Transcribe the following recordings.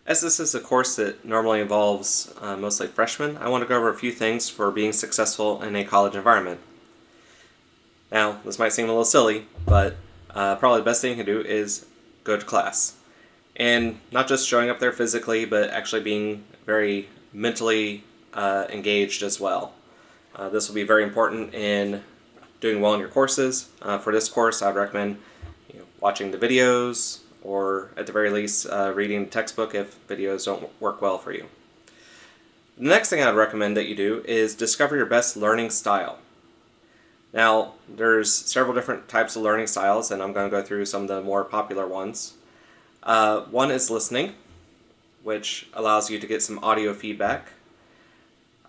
As this is a course that normally involves mostly freshmen, I want to go over a few things for being successful in a college environment. Now, this might seem a little silly, but probably the best thing you can do is go to class. And not just showing up there physically, but actually being very mentally engaged as well. This will be very important in doing well in your courses. For this course, I would recommend watching the videos, or at the very least, reading the textbook if videos don't work well for you. The next thing I'd recommend that you do is discover your best learning style. Now, there's several different types of learning styles, and I'm going to go through some of the more popular ones. One is listening, which allows you to get some audio feedback.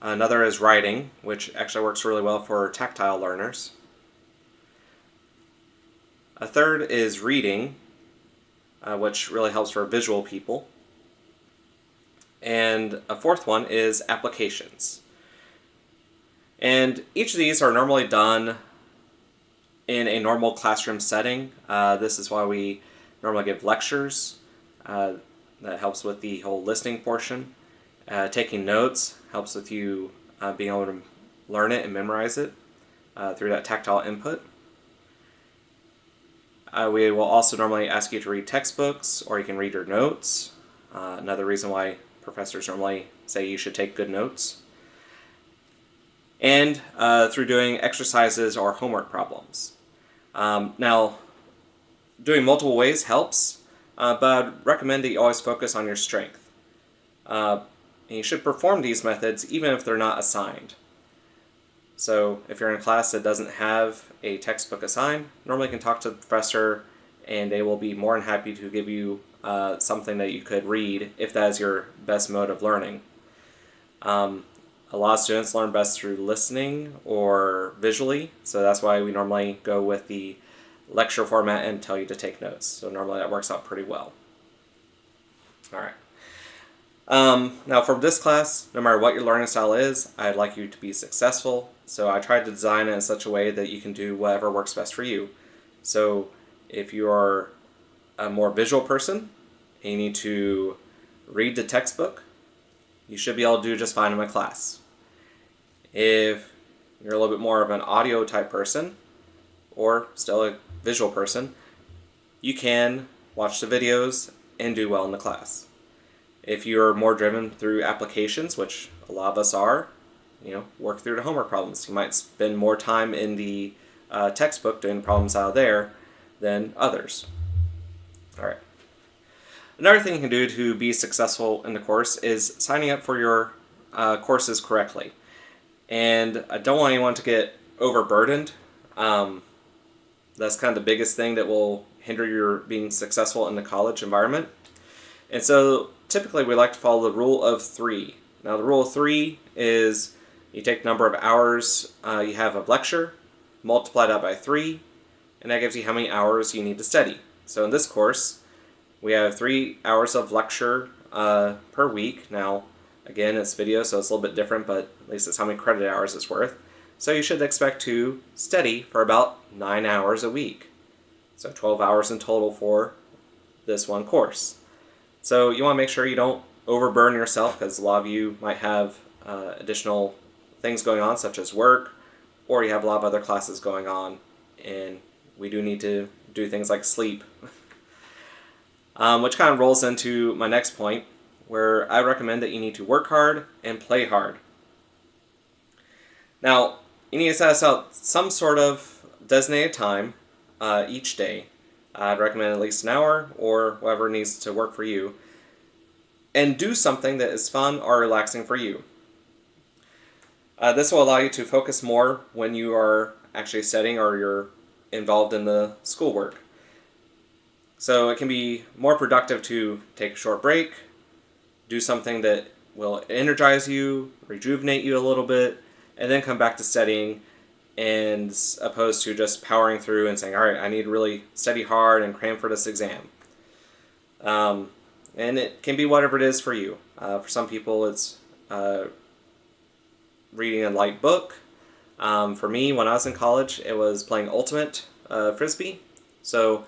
Another is writing, which actually works really well for tactile learners. A third is reading, which really helps for visual people. And a fourth one is applications. And each of these are normally done in a normal classroom setting. This is why we normally give lectures. That helps with the whole listening portion. Taking notes helps with you being able to learn it and memorize it through that tactile input. We will also normally ask you to read textbooks, or you can read your notes. Another reason why professors normally say you should take good notes. And through doing exercises or homework problems. Now, doing multiple ways helps, but I'd recommend that you always focus on your strength. And you should perform these methods even if they're not assigned. So if you're in a class that doesn't have a textbook assigned, normally you can talk to the professor and they will be more than happy to give you something that you could read if that is your best mode of learning. A lot of students learn best through listening or visually, so that's why we normally go with the lecture format and tell you to take notes. So normally that works out pretty well. Alright. Now for this class, no matter what your learning style is, I'd like you to be successful. So I tried to design it in such a way that you can do whatever works best for you. So if you are a more visual person and you need to read the textbook, you should be able to do just fine in my class. If you're a little bit more of an audio type person, or still a visual person, you can watch the videos and do well in the class. If you're more driven through applications, which a lot of us are, work through the homework problems. You might spend more time in the textbook doing problems out of there than others. Alright. Another thing you can do to be successful in the course is signing up for your courses correctly. And I don't want anyone to get overburdened. That's kind of the biggest thing that will hinder your being successful in the college environment. And so typically we like to follow the rule of 3. Now the rule of 3 is you take the number of hours you have of lecture, multiply that by 3, and that gives you how many hours you need to study. So in this course, we have 3 hours of lecture per week. Now, again, it's video, so it's a little bit different, but at least it's how many credit hours it's worth. So you should expect to study for about 9 hours a week. So 12 hours in total for this one course. So you want to make sure you don't overburn yourself, because a lot of you might have additional things going on, such as work, or you have a lot of other classes going on, and we do need to do things like sleep. Which kind of rolls into my next point, where I recommend that you need to work hard and play hard. Now, you need to set aside some sort of designated time each day. I'd recommend at least an hour, or whatever needs to work for you. And do something that is fun or relaxing for you. This will allow you to focus more when you are actually studying or you're involved in the schoolwork. So it can be more productive to take a short break, do something that will energize you, rejuvenate you a little bit, and then come back to studying, and opposed to just powering through and saying, all right, I need to really study hard and cram for this exam. And it can be whatever it is for you. For some people, it's reading a light book. For me, when I was in college, it was playing Ultimate Frisbee. So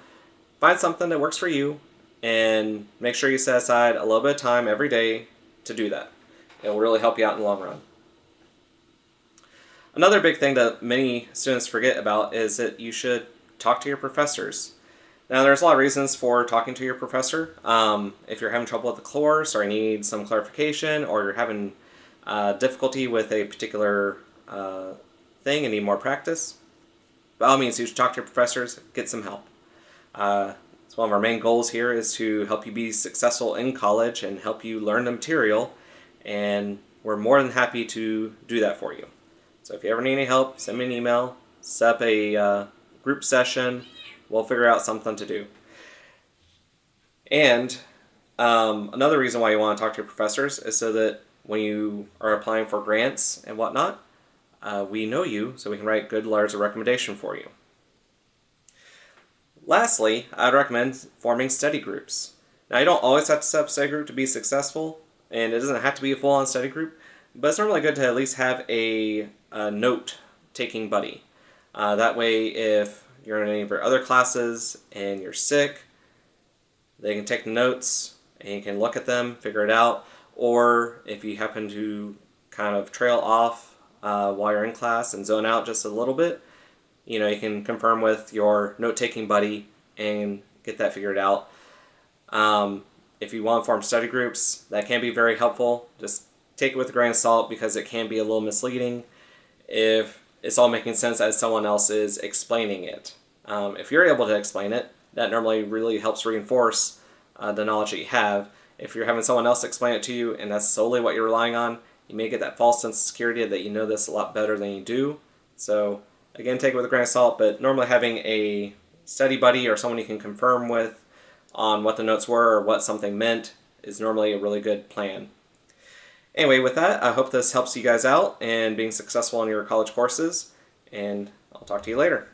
find something that works for you and make sure you set aside a little bit of time every day to do that. It will really help you out in the long run. Another big thing that many students forget about is that you should talk to your professors. Now, there's a lot of reasons for talking to your professor. If you're having trouble with the course, or you need some clarification, or you're having difficulty with a particular thing and need more practice, by all means, you should talk to your professors, get some help. So one of our main goals here is to help you be successful in college and help you learn the material, and we're more than happy to do that for you. So if you ever need any help, send me an email, set up a group session, we'll figure out something to do. And another reason why you want to talk to your professors is so that when you are applying for grants and whatnot, we know you, so we can write good letters of recommendation for you. Lastly, I'd recommend forming study groups. Now, you don't always have to set up a study group to be successful, and it doesn't have to be a full-on study group, but it's normally good to at least have a note-taking buddy. That way, if you're in any of your other classes and you're sick, they can take notes and you can look at them, figure it out, or if you happen to kind of trail off while you're in class and zone out just a little bit, you can confirm with your note-taking buddy and get that figured out. If you want to form study groups, that can be very helpful. Just take it with a grain of salt because it can be a little misleading if it's all making sense as someone else is explaining it. If you're able to explain it, that normally really helps reinforce the knowledge that you have. If you're having someone else explain it to you and that's solely what you're relying on, you may get that false sense of security that you know this a lot better than you do. So again, take it with a grain of salt, but normally having a study buddy or someone you can confirm with on what the notes were or what something meant is normally a really good plan. Anyway, with that, I hope this helps you guys out in being successful in your college courses, and I'll talk to you later.